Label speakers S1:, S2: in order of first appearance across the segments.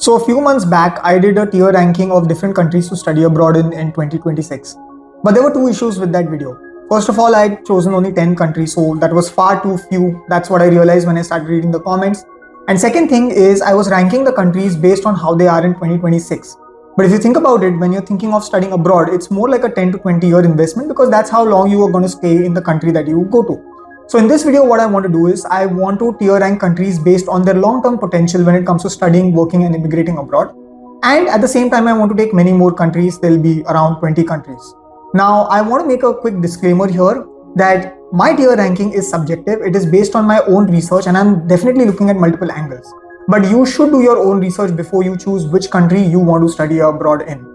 S1: So a few months back, I did a tier ranking of different countries to study abroad in 2026. But there were two issues with that video. First of all, I had chosen only 10 countries, so that was far too few. That's what I realized when I started reading the comments. And second thing is, I was ranking the countries based on how they are in 2026. But if you think about it, when you're thinking of studying abroad, it's more like a 10 to 20 year investment because that's how long you are going to stay in the country that you go to. So in this video, what I want to do is I want to tier rank countries based on their long-term potential when it comes to studying, working and immigrating abroad. And at the same time, I want to take many more countries. There'll be around 20 countries. Now, I want to make a quick disclaimer here that my tier ranking is subjective. It is based on my own research and I'm definitely looking at multiple angles. But you should do your own research before you choose which country you want to study abroad in.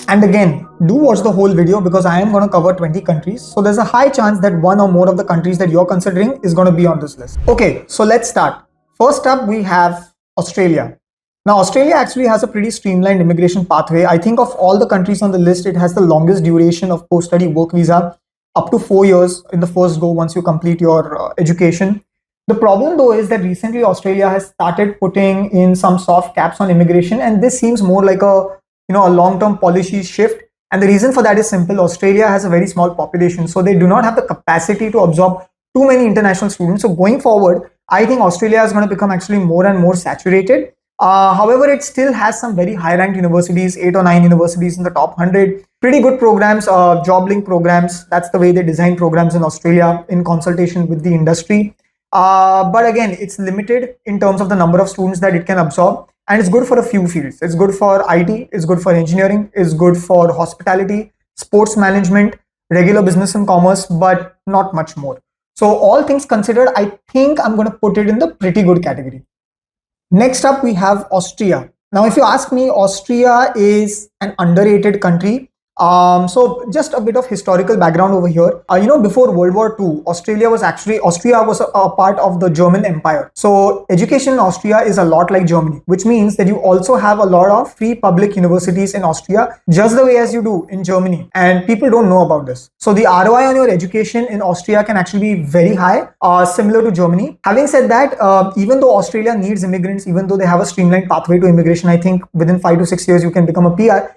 S1: And again, do watch the whole video because I am going to cover 20 countries. So there's a high chance that one or more of the countries that you're considering is going to be on this list. Okay, so let's start. First up, we have Australia. Now, Australia actually has a pretty streamlined immigration pathway. I think of all the countries on the list, it has the longest duration of post-study work visa, up to 4 years in the first go once you complete your education. The problem though is that recently Australia has started putting in some soft caps on immigration, and this seems more like a long-term policy shift. And the reason for that is simple. Australia has a very small population, so they do not have the capacity to absorb too many international students. So going forward, I think Australia is going to become actually more and more saturated. However, it still has some very high-ranked universities, 8 or 9 universities in the top 100. Pretty good programs, job link programs. That's the way they design programs in Australia in consultation with the industry. But again, it's limited in terms of the number of students that it can absorb. And it's good for a few fields. It's good for IT, it's good for engineering, it's good for hospitality, sports management, regular business and commerce, but not much more. So all things considered, I think I'm going to put it in the pretty good category. Next up, we have Austria. Now, if you ask me, Austria is an underrated country. So just a bit of historical background over here. Before World War II, Austria was a part of the German Empire. So education in Austria is a lot like Germany, which means that you also have a lot of free public universities in Austria, just the way as you do in Germany. And people don't know about this. So the ROI on your education in Austria can actually be very high, similar to Germany. Having said that, even though Australia needs immigrants, even though they have a streamlined pathway to immigration, I think within 5 to 6 years you can become a PR.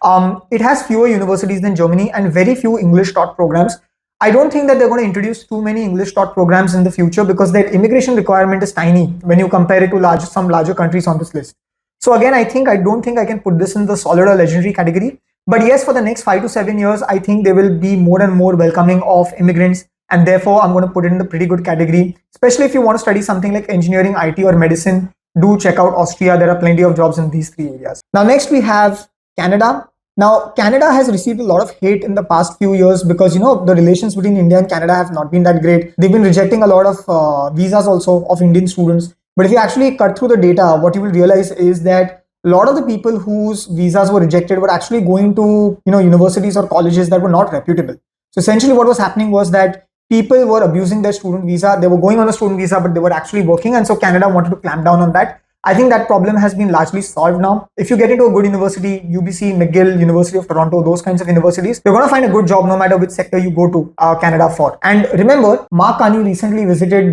S1: It has fewer universities than Germany and very few English taught programs. I don't think that they're going to introduce too many English taught programs in the future because their immigration requirement is tiny when you compare it to some larger countries on this list. So again, I don't think I can put this in the solid or legendary category. But yes, for the next 5 to 7 years, I think they will be more and more welcoming of immigrants. And therefore, I'm going to put it in the pretty good category, especially if you want to study something like engineering, IT or medicine. Do check out Austria. There are plenty of jobs in these 3 areas. Now, next we have Canada. Now, Canada has received a lot of hate in the past few years because, the relations between India and Canada have not been that great. They've been rejecting a lot of visas also of Indian students. But if you actually cut through the data, what you will realize is that a lot of the people whose visas were rejected were actually going to, universities or colleges that were not reputable. So essentially what was happening was that people were abusing their student visa. They were going on a student visa, but they were actually working. And so Canada wanted to clamp down on that. I think that problem has been largely solved now. If you get into a good university, UBC, McGill, University of Toronto, those kinds of universities, you're going to find a good job no matter which sector you go to Canada for. And remember, Mark Carney recently visited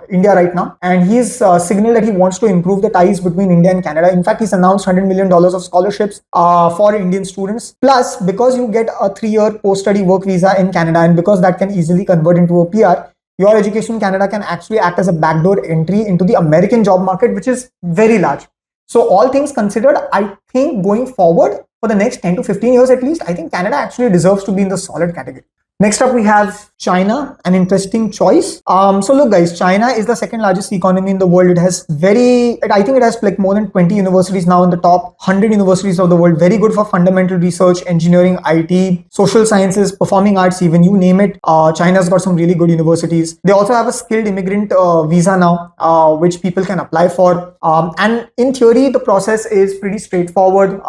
S1: India right now, and he's signaled that he wants to improve the ties between India and Canada. In fact, he's announced $100 million of scholarships for Indian students. Plus, because you get a 3-year post-study work visa in Canada, and because that can easily convert into a PR, your education in Canada can actually act as a backdoor entry into the American job market, which is very large. So all things considered, I think going forward for the next 10 to 15 years at least, I think Canada actually deserves to be in the solid category. Next up, we have China, an interesting choice. So look guys, China is the second largest economy in the world. It has I think it has like more than 20 universities now in the top 100 universities of the world. Very good for fundamental research, engineering, IT, social sciences, performing arts, even you name it. China's got some really good universities. They also have a skilled immigrant visa now, which people can apply for. And in theory, the process is pretty straightforward.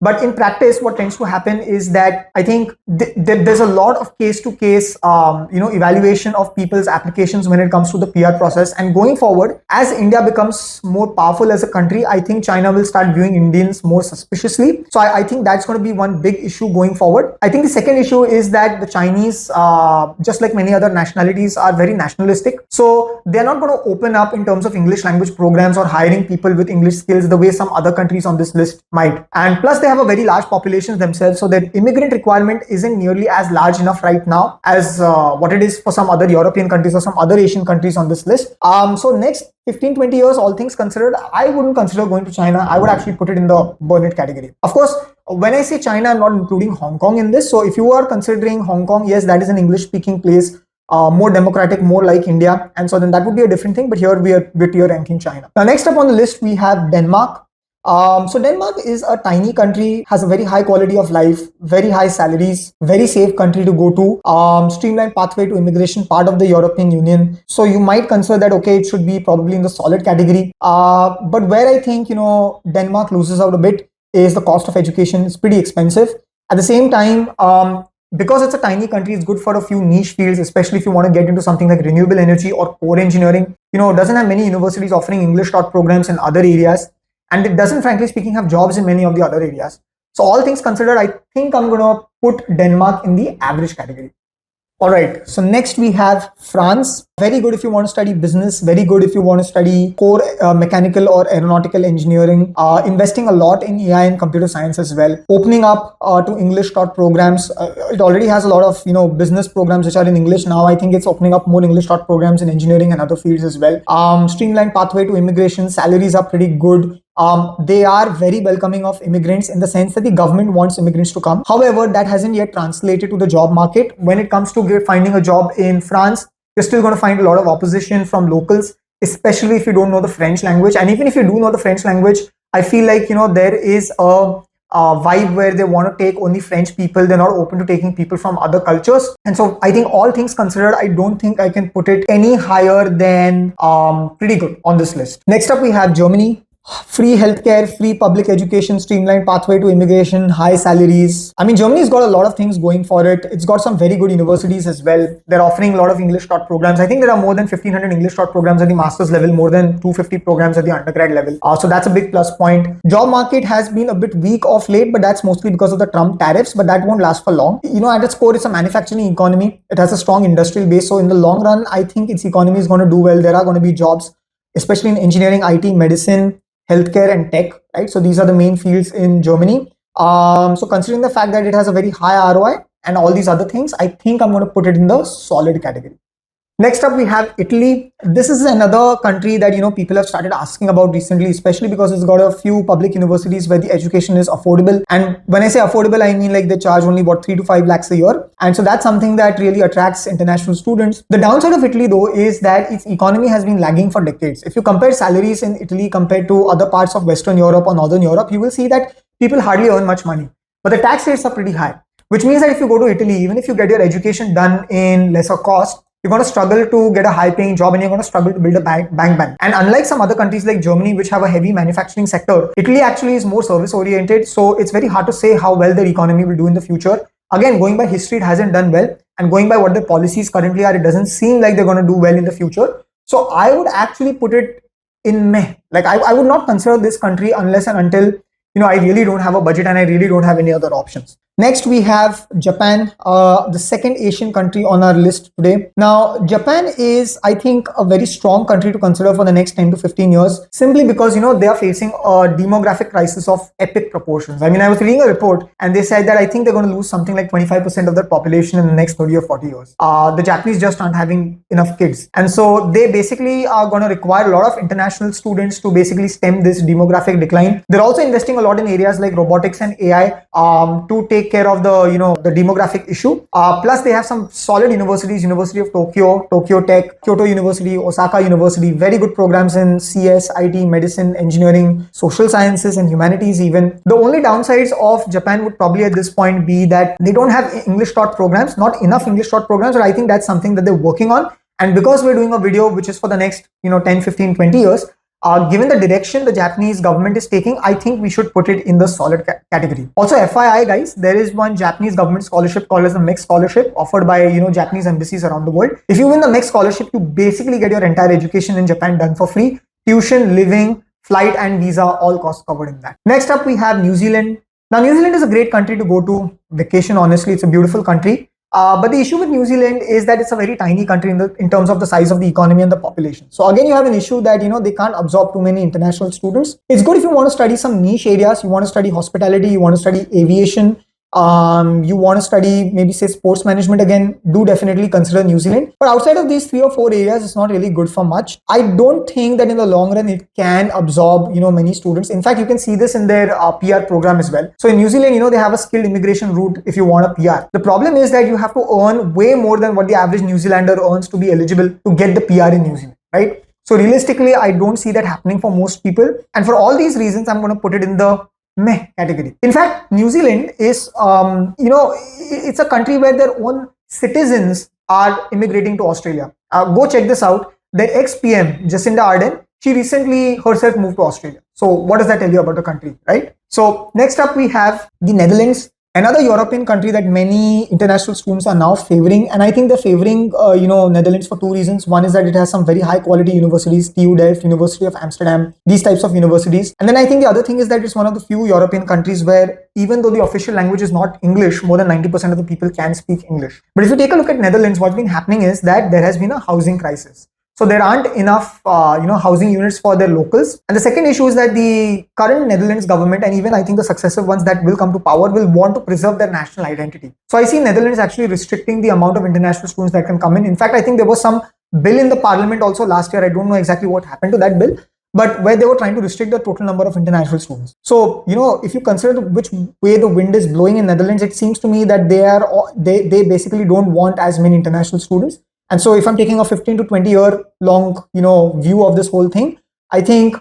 S1: But in practice, what tends to happen is that I think there's a lot of of case to case, evaluation of people's applications when it comes to the PR process. And going forward, as India becomes more powerful as a country, I think China will start viewing Indians more suspiciously. So I think that's going to be one big issue going forward. I think the second issue is that the Chinese, just like many other nationalities, are very nationalistic. So they're not going to open up in terms of English language programs or hiring people with English skills the way some other countries on this list might. And plus, they have a very large population themselves, so their immigrant requirement isn't nearly as large enough right now as what it is for some other European countries or some other Asian countries on this list. So next 15-20 years, all things considered, I wouldn't consider going to China. I would actually put it in the burn it category. Of course, when I say China, I'm not including Hong Kong in this. So if you are considering Hong Kong, yes, that is an English speaking place, more democratic, more like India, and so then that would be a different thing. But here we're tier ranking China. Now next up on the list we have Denmark. So Denmark is a tiny country, has a very high quality of life, very high salaries, very safe country to go to, streamlined pathway to immigration, part of the European Union. So you might consider that, okay, it should be probably in the solid category. But where I think, Denmark loses out a bit is the cost of education. It's pretty expensive. At the same time, because it's a tiny country, it's good for a few niche fields, especially if you want to get into something like renewable energy or core engineering. It doesn't have many universities offering English taught programs in other areas. And it doesn't, frankly speaking, have jobs in many of the other areas. So all things considered, I think I'm going to put Denmark in the average category. All right, so next we have France. Very good if you want to study business, very good if you want to study core mechanical or aeronautical engineering, investing a lot in AI and computer science as well, opening up to English taught programs. It already has a lot of, business programs which are in English. Now I think it's opening up more English taught programs in engineering and other fields as well. Streamlined pathway to immigration, salaries are pretty good. They are very welcoming of immigrants in the sense that the government wants immigrants to come. However, that hasn't yet translated to the job market. When it comes to finding a job in France, you're still going to find a lot of opposition from locals, especially if you don't know the French language. And even if you do know the French language, I feel like, there is a vibe where they want to take only French people. They're not open to taking people from other cultures. And so I think all things considered, I don't think I can put it any higher than pretty good on this list. Next up, we have Germany. Free healthcare, free public education, streamlined pathway to immigration, high salaries. I mean, Germany's got a lot of things going for it. It's got some very good universities as well. They're offering a lot of English taught programs. I think there are more than 1,500 English taught programs at the master's level, more than 250 programs at the undergrad level. So that's a big plus point. Job market has been a bit weak of late, but that's mostly because of the Trump tariffs, but that won't last for long. At its core, it's a manufacturing economy. It has a strong industrial base. So in the long run, I think its economy is going to do well. There are going to be jobs, especially in engineering, IT, medicine, healthcare and tech, right? So these are the main fields in Germany. So considering the fact that it has a very high ROI and all these other things, I think I'm going to put it in the solid category. Next up, we have Italy. This is another country that, people have started asking about recently, especially because it's got a few public universities where the education is affordable. And when I say affordable, I mean like they charge only about 3 to 5 lakhs a year. And so that's something that really attracts international students. The downside of Italy, though, is that its economy has been lagging for decades. If you compare salaries in Italy compared to other parts of Western Europe or Northern Europe, you will see that people hardly earn much money. But the tax rates are pretty high, which means that if you go to Italy, even if you get your education done in lesser cost, you're going to struggle to get a high-paying job and you're going to struggle to build a bank balance. And unlike some other countries like Germany, which have a heavy manufacturing sector, Italy actually is more service-oriented. So it's very hard to say how well their economy will do in the future. Again, going by history, it hasn't done well. And going by what the policies currently are, it doesn't seem like they're going to do well in the future. So I would actually put it in meh. Like I would not consider this country unless and until, I really don't have a budget and I really don't have any other options. Next, we have Japan, the second Asian country on our list today. Now, Japan is, I think, a very strong country to consider for the next 10 to 15 years, simply because, they are facing a demographic crisis of epic proportions. I mean, I was reading a report and they said that I think they're going to lose something like 25% of their population in the next 30 or 40 years. The Japanese just aren't having enough kids. And so they basically are going to require a lot of international students to basically stem this demographic decline. They're also investing a lot in areas like robotics and AI to take care of the demographic issue. Plus they have some solid universities, University of Tokyo, Tokyo Tech, Kyoto University, Osaka University, very good programs in CS, IT, medicine, engineering, social sciences and humanities even. The only downsides of Japan would probably at this point be that they don't have English taught programs, not enough English taught programs, but I think that's something that they're working on. And because we're doing a video which is for the next 10, 15, 20 years, Given the direction the Japanese government is taking, I think we should put it in the solid category. Also, FYI, guys, there is one Japanese government scholarship called as the MEX scholarship, offered by Japanese embassies around the world. If you win the MEX scholarship, you basically get your entire education in Japan done for free. Tuition, living, flight, and visa, all costs covered in that. Next up, we have New Zealand. Now, New Zealand is a great country to go to vacation. Honestly, it's a beautiful country. But the issue with New Zealand is that it's a very tiny country in terms of the size of the economy and the population. So again, you have an issue that they can't absorb too many international students. It's good if you want to study some niche areas. You want to study hospitality, you want to study aviation, you want to study maybe say sports management. Again, do definitely consider New Zealand. But outside of these 3 or 4 areas, it's not really good for much. I don't think that in the long run it can absorb many students. In fact, you can see this in their PR program as well. So in New Zealand, they have a skilled immigration route if you want a PR. The problem is that you have to earn way more than what the average New Zealander earns to be eligible to get the PR in New Zealand, right? So realistically, I don't see that happening for most people. And for all these reasons, I'm going to put it in the meh category. In fact, New Zealand is, it's a country where their own citizens are immigrating to Australia. Go check this out. Their ex-PM, Jacinda Ardern, she recently herself moved to Australia. So what does that tell you about the country, right? So next up, we have the Netherlands. Another European country that many international students are now favoring, and I think they're favoring, Netherlands for 2 reasons. One is that it has some very high quality universities, TU Delft, University of Amsterdam, these types of universities. And then I think the other thing is that it's one of the few European countries where even though the official language is not English, more than 90% of the people can speak English. But if you take a look at Netherlands, what's been happening is that there has been a housing crisis. So there aren't enough, housing units for their locals. And the second issue is that the current Netherlands government, and even I think the successive ones that will come to power, will want to preserve their national identity. So I see Netherlands actually restricting the amount of international students that can come in. In fact, I think there was some bill in the parliament also last year. I don't know exactly what happened to that bill, but where they were trying to restrict the total number of international students. So, if you consider which way the wind is blowing in Netherlands, it seems to me that they basically don't want as many international students. And so if I'm taking a 15 to 20 year long, view of this whole thing, I think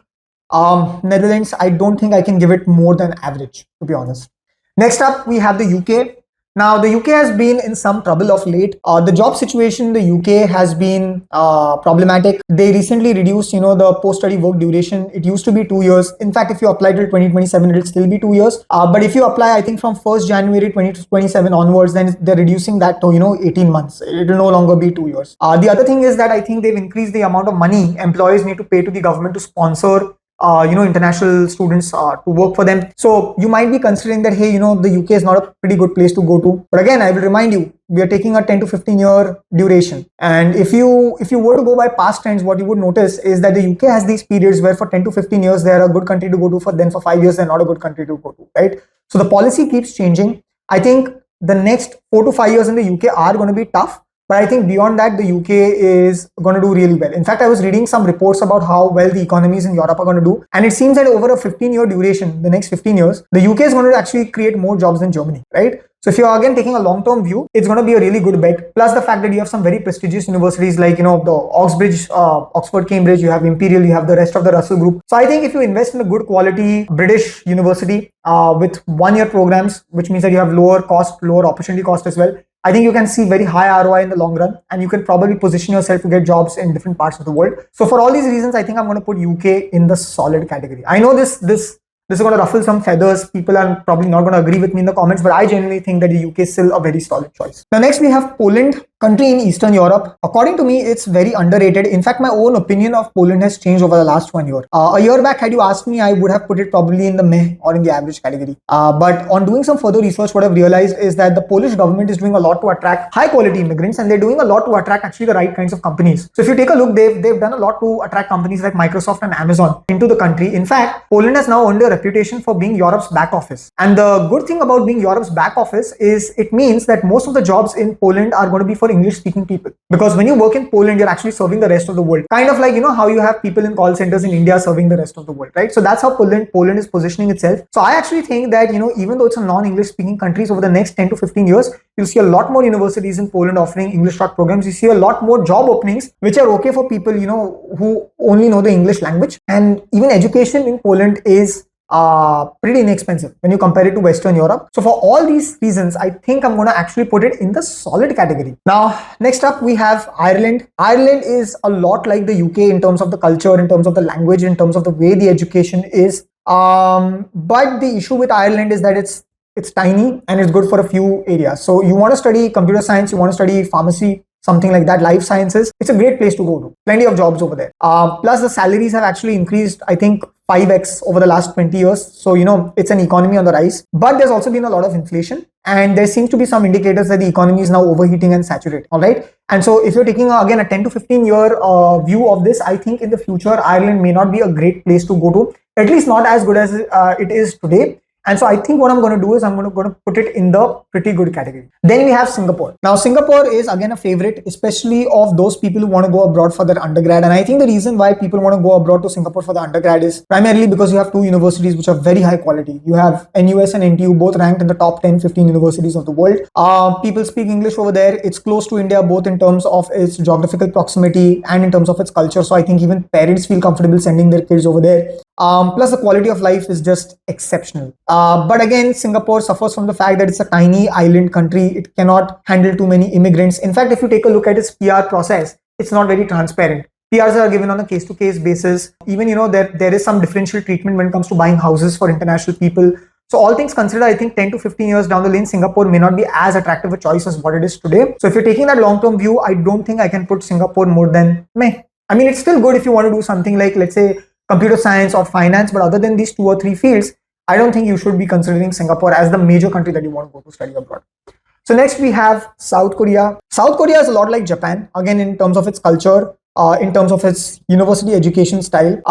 S1: Netherlands, I don't think I can give it more than average, to be honest. Next up, we have the UK. Now, the UK has been in some trouble of late. The job situation in the UK has been problematic. They recently reduced, the post-study work duration. It used to be 2 years. In fact, if you apply till 2027, it'll still be 2 years. But if you apply, I think from 1st January 2027 onwards, then they're reducing that to, 18 months. It will no longer be 2 years. The other thing is that I think they've increased the amount of money employers need to pay to the government to sponsor international students to work for them. So you might be considering that, hey, the UK is not a pretty good place to go to. But again, I will remind you, we are taking a 10 to 15 year duration. And if you were to go by past trends, what you would notice is that the UK has these periods where for 10 to 15 years, they're a good country to go to, then for 5 years, they're not a good country to go to, right? So the policy keeps changing. I think the next 4 to 5 years in the UK are going to be tough. But I think beyond that, the UK is going to do really well. In fact, I was reading some reports about how well the economies in Europe are going to do. And it seems that over a 15-year duration, the next 15 years, the UK is going to actually create more jobs than Germany, right? So if you're again taking a long-term view, it's going to be a really good bet. Plus the fact that you have some very prestigious universities like, the Oxbridge, Oxford, Cambridge, you have Imperial, you have the rest of the Russell Group. So I think if you invest in a good quality British university with 1-year programs, which means that you have lower cost, lower opportunity cost as well, I think you can see very high ROI in the long run, and you can probably position yourself to get jobs in different parts of the world. So for all these reasons, I think I'm going to put UK in the solid category. I know this is going to ruffle some feathers. People are probably not going to agree with me in the comments, but I genuinely think that the UK is still a very solid choice. Now, next we have Poland, country in Eastern Europe. According to me, it's very underrated. In fact, my own opinion of Poland has changed over the last 1 year. A year back, had you asked me, I would have put it probably in the meh or in the average category. But on doing some further research, what I've realized is that the Polish government is doing a lot to attract high quality immigrants, and they're doing a lot to attract actually the right kinds of companies. So if you take a look, they've done a lot to attract companies like Microsoft and Amazon into the country. In fact, Poland has now earned a reputation for being Europe's back office. And the good thing about being Europe's back office is it means that most of the jobs in Poland are going to be for English speaking people. Because when you work in Poland, you're actually serving the rest of the world. Kind of like, how you have people in call centers in India serving the rest of the world, right? So that's how Poland is positioning itself. So I actually think that, even though it's a non-English speaking country, over the next 10 to 15 years, you'll see a lot more universities in Poland offering English short programs. You see a lot more job openings, which are okay for people, who only know the English language. And even education in Poland is pretty inexpensive when you compare it to Western Europe. So for all these reasons, I think I'm going to actually put it in the solid category. Now, next up, we have Ireland. Ireland is a lot like the UK in terms of the culture, in terms of the language, in terms of the way the education is. But the issue with Ireland is that it's tiny and it's good for a few areas. So you want to study computer science, you want to study pharmacy, something like that, life sciences, it's a great place to go to. Plenty of jobs over there. Plus the salaries have actually increased, I think, 5x over the last 20 years. So, it's an economy on the rise. But there's also been a lot of inflation. And there seems to be some indicators that the economy is now overheating and saturated. All right. And so if you're taking, again, a 10 to 15 year view of this, I think in the future, Ireland may not be a great place to go to, at least not as good as it is today. And so I think what I'm going to do is I'm going to put it in the pretty good category. Then we have Singapore. Now, Singapore is again a favorite, especially of those people who want to go abroad for their undergrad. And I think the reason why people want to go abroad to Singapore for the undergrad is primarily because you have two universities which are very high quality. You have NUS and NTU, both ranked in the top 10, 15 universities of the world. People speak English over there. It's close to India, both in terms of its geographical proximity and in terms of its culture. So I think even parents feel comfortable sending their kids over there. Plus the quality of life is just exceptional. But again, Singapore suffers from the fact that it's a tiny island country. It cannot handle too many immigrants. In fact, if you take a look at its PR process, it's not very transparent. PRs are given on a case-to-case basis. Even, there is some differential treatment when it comes to buying houses for international people. So all things considered, I think 10 to 15 years down the lane, Singapore may not be as attractive a choice as what it is today. So if you're taking that long-term view, I don't think I can put Singapore more than meh. I mean, it's still good if you want to do something like, let's say, computer science or finance, but other than these 2 or 3 fields, I don't think you should be considering Singapore as the major country that you want to go to study abroad. So next we have South Korea. South Korea is a lot like Japan, again, in terms of its culture, in terms of its university education style.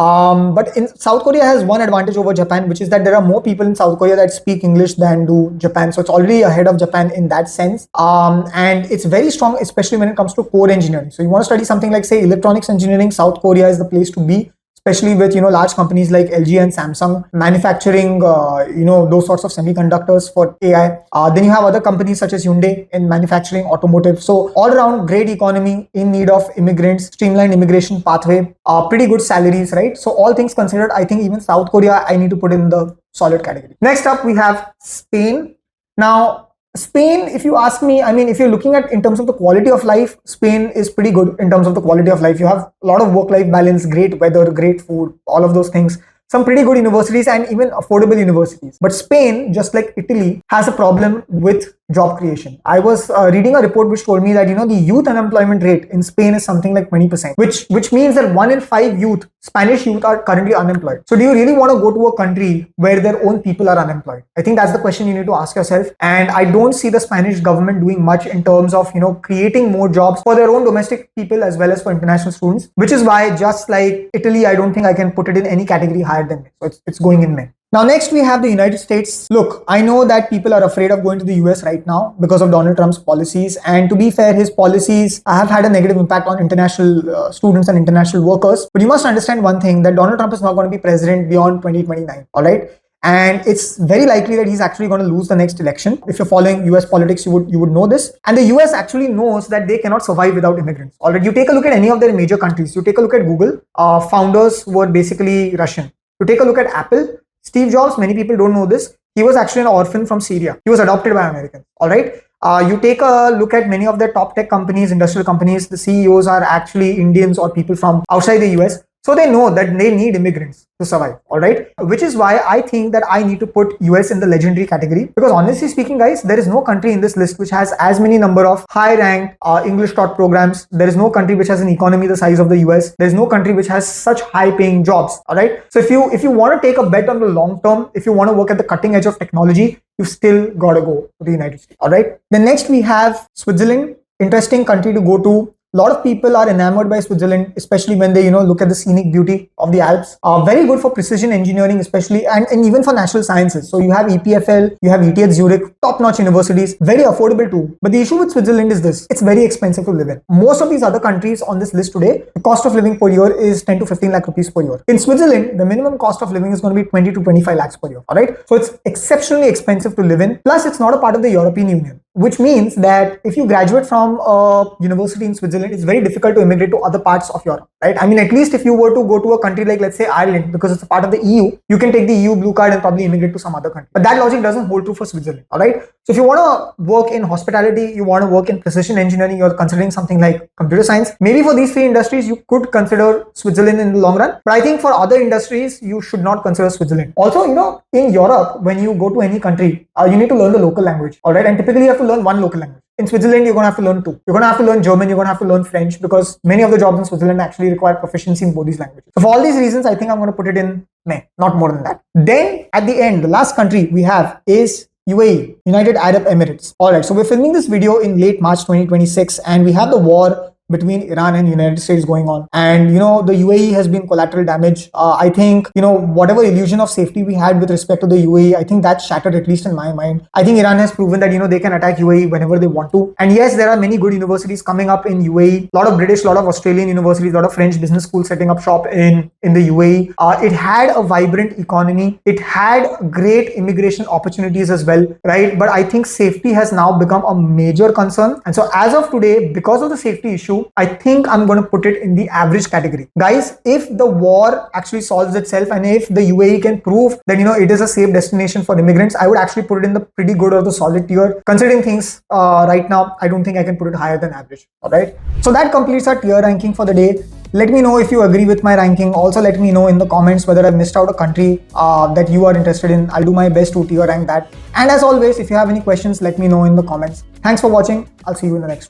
S1: But in South Korea has one advantage over Japan, which is that there are more people in South Korea that speak English than do Japan. So it's already ahead of Japan in that sense. And it's very strong, especially when it comes to core engineering. So you want to study something like, say, electronics engineering, South Korea is the place to be, especially with, large companies like LG and Samsung manufacturing, those sorts of semiconductors for AI. Then you have other companies such as Hyundai in manufacturing automotive. So all around great economy, in need of immigrants, streamlined immigration pathway, pretty good salaries, right? So all things considered, I think even South Korea, I need to put in the solid category. Next up, we have Spain. Now, Spain, if you ask me, I mean, if you're looking at in terms of the quality of life, Spain is pretty good in terms of the quality of life. You have a lot of work-life balance, great weather, great food, all of those things. Some pretty good universities and even affordable universities. But Spain, just like Italy, has a problem with job creation. I was reading a report which told me that, the youth unemployment rate in Spain is something like 20%, which means that 1 in 5 Spanish youth are currently unemployed. So do you really want to go to a country where their own people are unemployed? I think that's the question you need to ask yourself. And I don't see the Spanish government doing much in terms of, creating more jobs for their own domestic people as well as for international students, which is why, just like Italy, I don't think I can put it in any category higher than me. So it's going in May. Now, next we have the United States. Look, I know that people are afraid of going to the US right now because of Donald Trump's policies. And to be fair, his policies have had a negative impact on international students and international workers. But you must understand one thing, that Donald Trump is not going to be president beyond 2029. All right. And it's very likely that he's actually going to lose the next election. If you're following US politics, you would know this. And the US actually knows that they cannot survive without immigrants. Already, you take a look at any of their major countries. You take a look at Google. Founders were basically Russian. You take a look at Apple. Steve Jobs, many people don't know this. He was actually an orphan from Syria. He was adopted by Americans. All right. You take a look at many of their top tech companies, industrial companies. The CEOs are actually Indians or people from outside the US. So they know that they need immigrants to survive, all right? Which is why I think that I need to put US in the legendary category. Because honestly speaking, guys, there is no country in this list which has as many number of high-ranked English taught programs. There is no country which has an economy the size of the US. There is no country which has such high-paying jobs, all right? So if you want to take a bet on the long term, if you want to work at the cutting edge of technology, you've still got to go to the United States, all right? Then next we have Switzerland. Interesting country to go to. A lot of people are enamored by Switzerland, especially when they, look at the scenic beauty of the Alps. Very good for precision engineering, especially, and even for natural sciences. So you have EPFL, you have ETH Zurich, top-notch universities, very affordable too. But the issue with Switzerland is this: it's very expensive to live in. Most of these other countries on this list today, the cost of living per year is 10 to 15 lakh rupees per year. In Switzerland, the minimum cost of living is going to be 20 to 25 lakhs per year. All right. So it's exceptionally expensive to live in. Plus, it's not a part of the European Union, which means that if you graduate from a university in Switzerland, Switzerland, it's very difficult to immigrate to other parts of Europe, right? I mean, at least if you were to go to a country like, let's say, Ireland, because it's a part of the EU, you can take the EU blue card and probably immigrate to some other country. But that logic doesn't hold true for Switzerland, all right? So if you want to work in hospitality, you want to work in precision engineering, you're considering something like computer science, maybe for these three industries, you could consider Switzerland in the long run. But I think for other industries, you should not consider Switzerland. Also, in Europe, when you go to any country, you need to learn the local language, all right? And typically you have to learn one local language. In Switzerland, you're going to have to learn two. You're going to have to learn German, you're going to have to learn French, because many of the jobs in Switzerland actually require proficiency in both these languages. So for all these reasons, I think I'm going to put it in May, not more than that. Then at the end, the last country we have is UAE, United Arab Emirates. All right, so we're filming this video in late March 2026, and we have the war between Iran and United States going on, and the UAE has been collateral damage. I think whatever illusion of safety we had with respect to the UAE, I think that's shattered, at least in my mind. I think Iran has proven that they can attack UAE whenever they want to. And yes, there are many good universities coming up in UAE, a lot of British, a lot of Australian universities, a lot of French business schools setting up shop in the UAE. It had a vibrant economy, it had great immigration opportunities as well, right? But I think safety has now become a major concern, and so as of today, because of the safety issue, I think I'm going to put it in the average category. Guys, if the war actually solves itself and if the UAE can prove that it is a safe destination for immigrants, I would actually put it in the pretty good or the solid tier. Considering things right now, I don't think I can put it higher than average. All right, so that completes our tier ranking for the day. Let me know if you agree with my ranking. Also, let me know in the comments whether I've missed out a country that you are interested in. I'll do my best to tier rank that. And as always, if you have any questions, let me know in the comments. Thanks for watching. I'll see you in the next one.